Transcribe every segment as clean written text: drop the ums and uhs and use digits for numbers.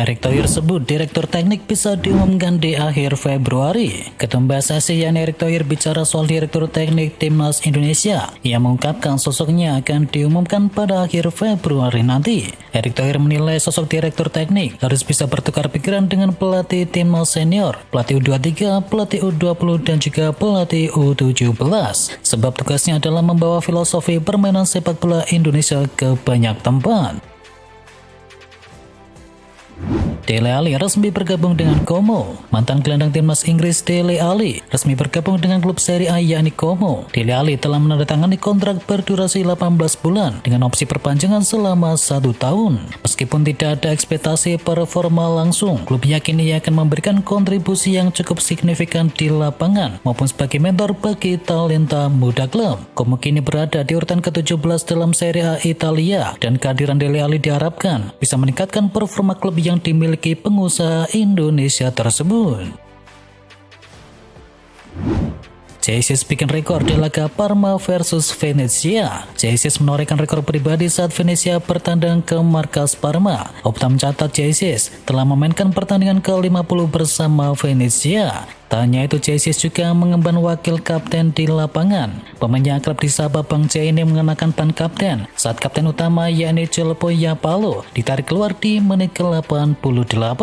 Erick Thohir sebut direktur teknik bisa diumumkan di akhir Februari. Ketua PSSI Erick Thohir bicara soal direktur teknik Timnas Indonesia. Ia mengungkapkan sosoknya akan diumumkan pada akhir Februari nanti. Erick Thohir menilai sosok direktur teknik harus bisa bertukar pikiran dengan pelatih Timnas senior, pelatih U23, pelatih U20 dan juga pelatih U17. Sebab tugasnya adalah membawa filosofi permainan sepak bola Indonesia ke banyak tempat. Dele Alli resmi bergabung dengan Como. Mantan gelandang timnas Inggris Dele Alli resmi bergabung dengan klub Serie A yakni Como. Dele Alli telah menandatangani kontrak berdurasi 18 bulan dengan opsi perpanjangan selama 1 tahun. Meskipun tidak ada ekspektasi performa langsung, klub yakin ia akan memberikan kontribusi yang cukup signifikan di lapangan maupun sebagai mentor bagi talenta muda klub. Como kini berada di urutan ke-17 dalam Serie A Italia dan kehadiran Dele Alli diharapkan bisa meningkatkan performa klub yang dimiliki pengusaha Indonesia tersebut. Jesus bikin rekor di laga Parma versus Venezia. Jesus menorehkan rekor pribadi saat Venezia bertandang ke markas Parma. Opta mencatat Jesus telah memainkan pertandingan ke-50 bersama Venezia. Tak hanya itu, Jesus juga mengemban wakil kapten di lapangan. Pemain yang akrab disapa Bang C ini mengenakan ban kapten saat kapten utama yakni Jelpo Yapalo ditarik keluar di menit ke-88.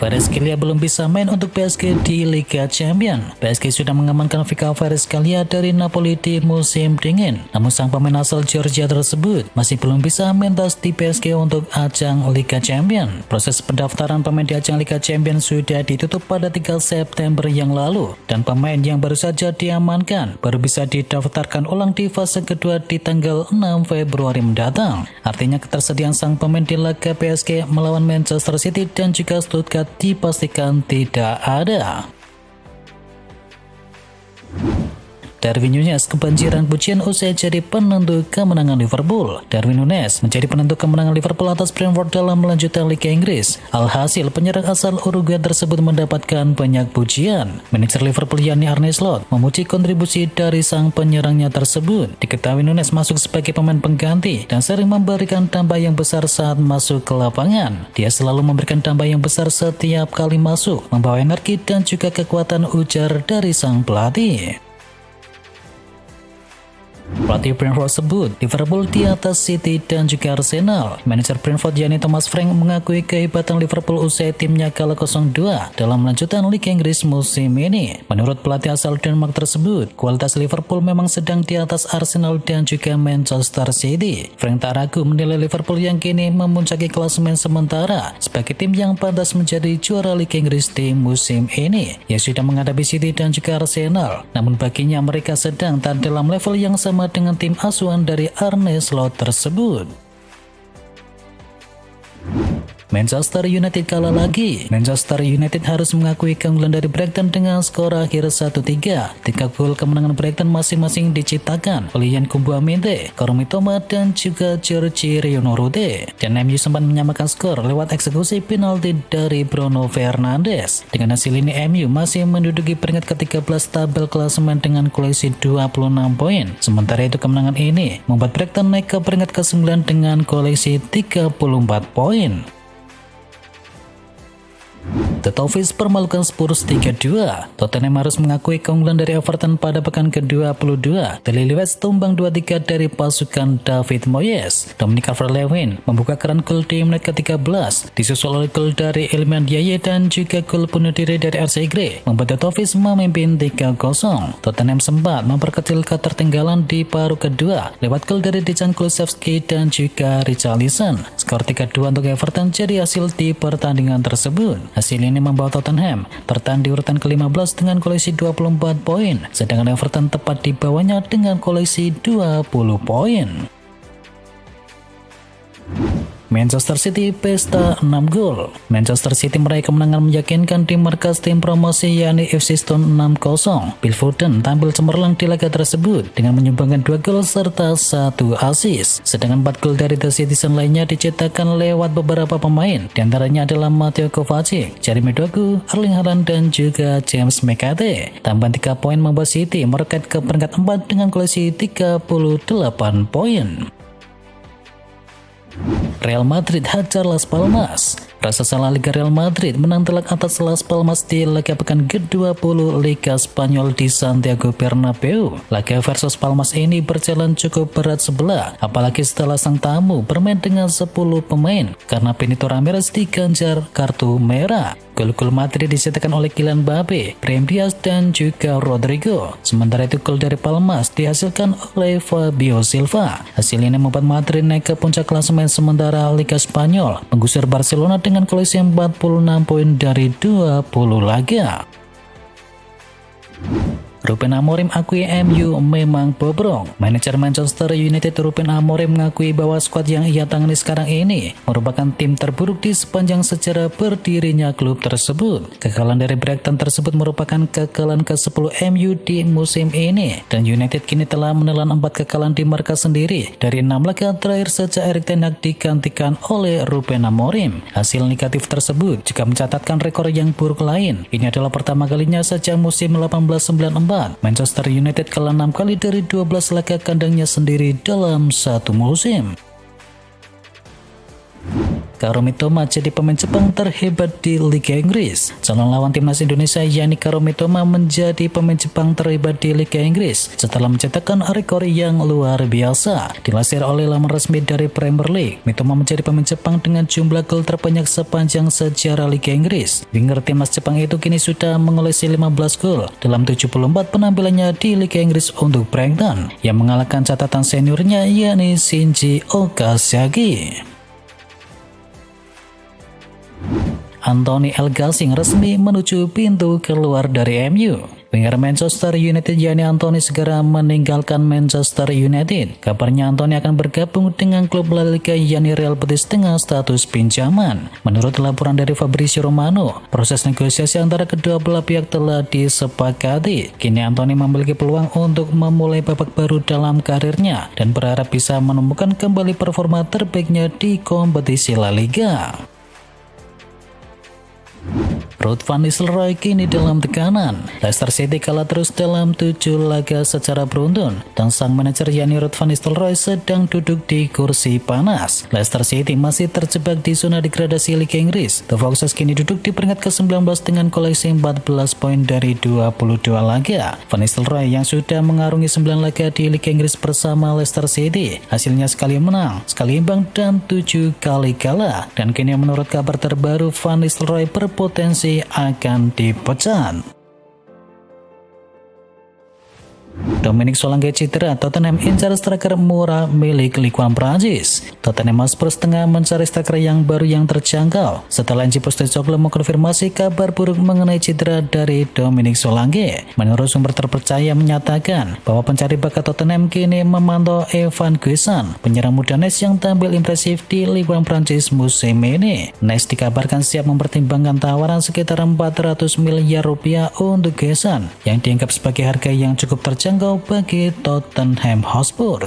Kvaratskhelia belum bisa main untuk PSG di Liga Champions. PSG sudah mengamankan Vika Kvaratskhelia dari Napoli di musim dingin. Namun sang pemain asal Georgia tersebut masih belum bisa mentas di PSG untuk ajang Liga Champions. Proses pendaftaran pemain di ajang Liga Champions sudah ditutup pada 3 September yang lalu. Dan pemain yang baru saja diamankan baru bisa didaftarkan ulang di fase kedua di tanggal 6 Februari mendatang. Artinya ketersediaan sang pemain di laga PSG melawan Manchester City dan juga Stuttgart dipastikan tidak ada. Darwin Núñez kebanjiran pujian usai jadi penentu kemenangan Liverpool. Darwin Núñez menjadi penentu kemenangan Liverpool atas Brentford dalam melanjutkan Liga Inggris. Alhasil penyerang asal Uruguay tersebut mendapatkan banyak pujian. Manajer Liverpool yakni Arne Slot memuji kontribusi dari sang penyerangnya tersebut. Diketahui Núñez masuk sebagai pemain pengganti dan sering memberikan dampak yang besar saat masuk ke lapangan. Dia selalu memberikan dampak yang besar setiap kali masuk, membawa energi dan juga kekuatan, ujar dari sang pelatih. Pelatih Brentford sebut Liverpool di atas City dan juga Arsenal. Manajer Brentford yakni Thomas Frank mengakui kehebatan Liverpool usai timnya kalah 0-2 dalam melanjutkan Liga Inggris musim ini. Menurut pelatih asal Denmark tersebut, kualitas Liverpool memang sedang di atas Arsenal dan juga Manchester City. Frank tak ragu menilai Liverpool yang kini memuncaki klasemen sementara sebagai tim yang pantas menjadi juara Liga Inggris di musim ini. Ia sudah menghadapi City dan juga Arsenal, namun baginya mereka sedang tak dalam level yang sama dengan tim asuhan dari Arne Slot tersebut. Manchester United kalah lagi. Manchester United harus mengakui keunggulan dari Brighton dengan skor akhir 1-3. 3 gol kemenangan Brighton masing-masing diciptakan oleh Yan Kumbuaminte, Kaoru Mitoma dan juga George Rionorute. Dan MU sempat menyamakan skor lewat eksekusi penalti dari Bruno Fernandes. Dengan hasil ini MU masih menduduki peringkat ke-13 tabel klasemen dengan koleksi 26 poin. Sementara itu kemenangan ini membuat Brighton naik ke peringkat ke-9 dengan koleksi 34 poin. The Toffees permalukan Spurs 3-2. Tottenham harus mengakui keunggulan dari Everton pada pekan ke-22. Daily Lewis tumbang 2-3 dari pasukan David Moyes. Dominic Calvert-Lewin membuka keran gol di menit ke-13, disusul oleh gol dari Iliman Ndiaye dan juga gol bunuh diri dari RC Grey, membuat The Toffees memimpin 3-0. Tottenham sempat memperkecil ketertinggalan di paruh kedua lewat gol dari Dejan Kulusevski dan juga Richarlison. Skor 3-2 untuk Everton jadi hasil di pertandingan tersebut. Hasil ini membawa Tottenham bertahan di urutan ke-15 dengan koleksi 24 poin, sedangkan Everton tepat di bawahnya dengan koleksi 20 poin. Manchester City pesta 6 gol. Manchester City meraih kemenangan meyakinkan di markas tim promosi yakni FC Stone 6-0. Phil Foden tampil cemerlang di laga tersebut dengan menyumbangkan 2 gol serta 1 assist. Sedangkan 4 gol dari The Citizen lainnya dicetakkan lewat beberapa pemain. Di antaranya adalah Mateo Kovacic, Jeremy Doku, Erling Haaland dan juga James McAtee. Tambahan 3 poin membuat City meroket ke peringkat 4 dengan koleksi 38 poin. Real Madrid hajar Las Palmas. Raksasa La Liga Real Madrid menang telak atas Las Palmas di laga pekan ke-20 Liga Spanyol di Santiago Bernabeu. Laga versus Palmas ini berjalan cukup berat sebelah, apalagi setelah sang tamu bermain dengan 10 pemain karena Benito Ramirez diganjar kartu merah. Gol-gol Madrid dicetakkan oleh Kylian Mbappe, Brahim Diaz, dan juga Rodrigo. Sementara itu gol dari Palmas dihasilkan oleh Fabio Silva. Hasil ini membuat Madrid naik ke puncak klasemen sementara Liga Spanyol, menggusur Barcelona dengan koleksi 46 poin dari 20 laga. Ruben Amorim akui MU memang bobrok. Manajer Manchester United Ruben Amorim mengakui bahwa skuad yang ia tangani sekarang ini merupakan tim terburuk di sepanjang sejarah berdirinya klub tersebut. Kekalahan dari Brighton tersebut merupakan kekalahan ke-10 MU di musim ini, dan United kini telah menelan 4 kekalahan di markas sendiri dari 6 laga terakhir sejak Erik ten Hag digantikan oleh Ruben Amorim. Hasil negatif tersebut juga mencatatkan rekor yang buruk lain. Ini adalah pertama kalinya sejak musim 1894 Manchester United kalah 6 kali dari 12 laga kandangnya sendiri dalam satu musim. Kaoru Mitoma jadi pemain Jepang terhebat di Liga Inggris. Calon lawan timnas Indonesia yakni Kaoru Mitoma menjadi pemain Jepang terhebat di Liga Inggris setelah mencetakkan rekor yang luar biasa. Dilansir oleh laman resmi dari Premier League, Mitoma menjadi pemain Jepang dengan jumlah gol terbanyak sepanjang sejarah Liga Inggris. Winger timnas Jepang itu kini sudah mengoleksi 15 gol dalam 74 penampilannya di Liga Inggris untuk Brighton, yang mengalahkan catatan seniornya yakni Shinji Okazaki. Anthony Elgasing resmi menuju pintu keluar dari MU. Winger Manchester United yakni Anthony segera meninggalkan Manchester United. Kabarnya Anthony akan bergabung dengan klub La Liga yakni Real Betis dengan status pinjaman. Menurut laporan dari Fabrizio Romano, proses negosiasi antara kedua belah pihak telah disepakati. Kini Anthony memiliki peluang untuk memulai babak baru dalam karirnya dan berharap bisa menemukan kembali performa terbaiknya di kompetisi La Liga. Ruud van Nistelrooy kini dalam tekanan. Leicester City kalah terus dalam 7 laga secara beruntun, dan sang manajer yakni Ruud van Nistelrooy sedang duduk di kursi panas. Leicester City masih terjebak di zona degradasi Liga Inggris. The Foxes kini duduk di peringkat ke-19 dengan koleksi 14 poin dari 22 laga. Van Nistelrooy yang sudah mengarungi 9 laga di Liga Inggris bersama Leicester City, hasilnya sekali menang, sekali imbang, dan 7 kali kalah. Dan kini menurut kabar terbaru, Van Nistelrooy berpotensi akan dipecat. Dominic Solanke cedera, Tottenham incar striker murah milik Ligue 1 Prancis. Tottenham Hotspur tengah mencari striker yang baru yang terjangkau setelah Ange Postecoglou mengkonfirmasi kabar buruk mengenai cedera dari Dominic Solanke. Menurut sumber terpercaya menyatakan bahwa pencari bakat Tottenham kini memantau Evan Guisan, penyerang muda Nice yang tampil impresif di Ligue 1 Prancis musim ini. Nice dikabarkan siap mempertimbangkan tawaran sekitar 400 miliar rupiah untuk Guisan, yang dianggap sebagai harga yang cukup terjangkau bagi Tottenham Hotspur.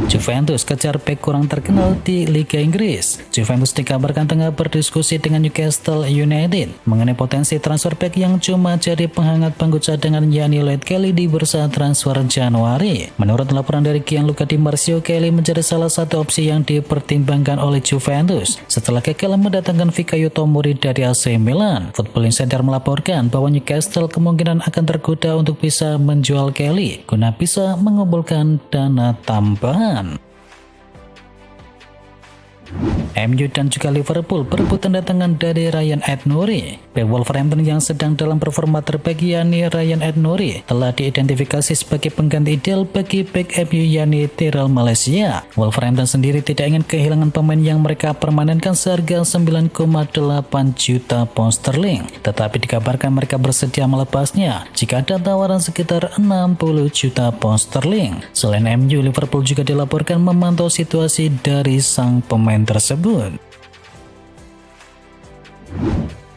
Juventus kejar bek kurang terkenal di Liga Inggris. Juventus dikabarkan tengah berdiskusi dengan Newcastle United mengenai potensi transfer bek yang cuma jadi penghangat bangku cadangan yakni Lloyd Kelly di bursa transfer Januari. Menurut laporan dari Gianluca Di Marzio, Kelly menjadi salah satu opsi yang dipertimbangkan oleh Juventus setelah gagal mendatangkan Fikayo Tomori dari AC Milan. Football Insider melaporkan bahwa Newcastle kemungkinan akan tergoda untuk bisa menjual Kelly guna bisa mengumpulkan dana tambahan. MU dan juga Liverpool berebut tanda tangan dari Ryan Aït-Nouri. Bek Wolverhampton yang sedang dalam performa terbaik yakni Ryan Aït-Nouri telah diidentifikasi sebagai pengganti ideal bagi bek MU yakni Tyrell Malaysia. Wolverhampton sendiri tidak ingin kehilangan pemain yang mereka permanenkan seharga 9,8 juta pound sterling, tetapi dikabarkan mereka bersedia melepasnya jika ada tawaran sekitar 60 juta pound sterling. Selain MU, Liverpool juga dilaporkan memantau situasi dari sang pemain tersebut.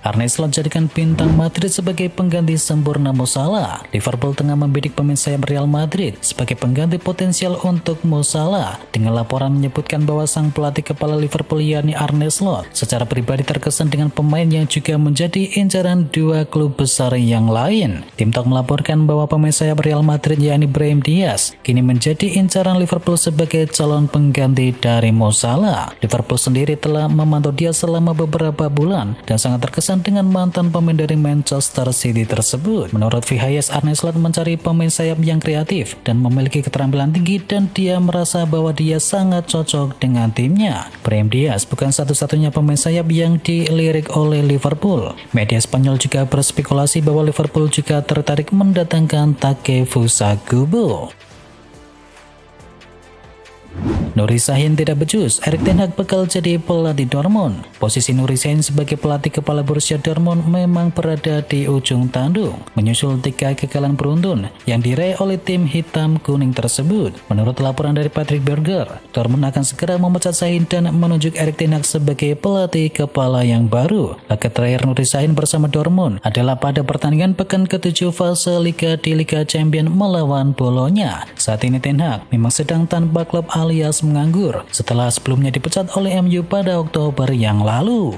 Arne Slot jadikan bintang Madrid sebagai pengganti sempurna Mo Salah. Liverpool tengah membidik pemain sayap Real Madrid sebagai pengganti potensial untuk Mo Salah, dengan laporan menyebutkan bahwa sang pelatih kepala Liverpool yakni Arne Slot secara pribadi terkesan dengan pemain yang juga menjadi incaran dua klub besar yang lain. Tim Talk melaporkan bahwa pemain sayap Real Madrid yakni Brahim Diaz kini menjadi incaran Liverpool sebagai calon pengganti dari Mo Salah. Liverpool sendiri telah memantau dia selama beberapa bulan dan sangat terkesan dengan mantan pemain dari Manchester City tersebut. Menurut VHS, Arne Slot mencari pemain sayap yang kreatif dan memiliki keterampilan tinggi, dan dia merasa bahwa dia sangat cocok dengan timnya. Brahim Diaz bukan satu-satunya pemain sayap yang dilirik oleh Liverpool. Media Spanyol juga berspekulasi bahwa Liverpool juga tertarik mendatangkan Takefusa Kubo. Nuri Sahin tidak becus, Erik ten Hag bakal jadi pelatih Dortmund. Posisi Nuri Sahin sebagai pelatih kepala Borussia Dortmund memang berada di ujung tanduk, menyusul 3 kekalahan beruntun yang diraih oleh tim hitam kuning tersebut. Menurut laporan dari Patrick Berger, Dortmund akan segera memecat Sahin dan menunjuk Erik ten Hag sebagai pelatih kepala yang baru. Laga terakhir Nuri Sahin bersama Dortmund adalah pada pertandingan pekan ke-7 fase Liga di Liga Champions melawan Bolonya. Saat ini ten Hag memang sedang tanpa klub alias menganggur setelah sebelumnya dipecat oleh MU pada Oktober yang lalu.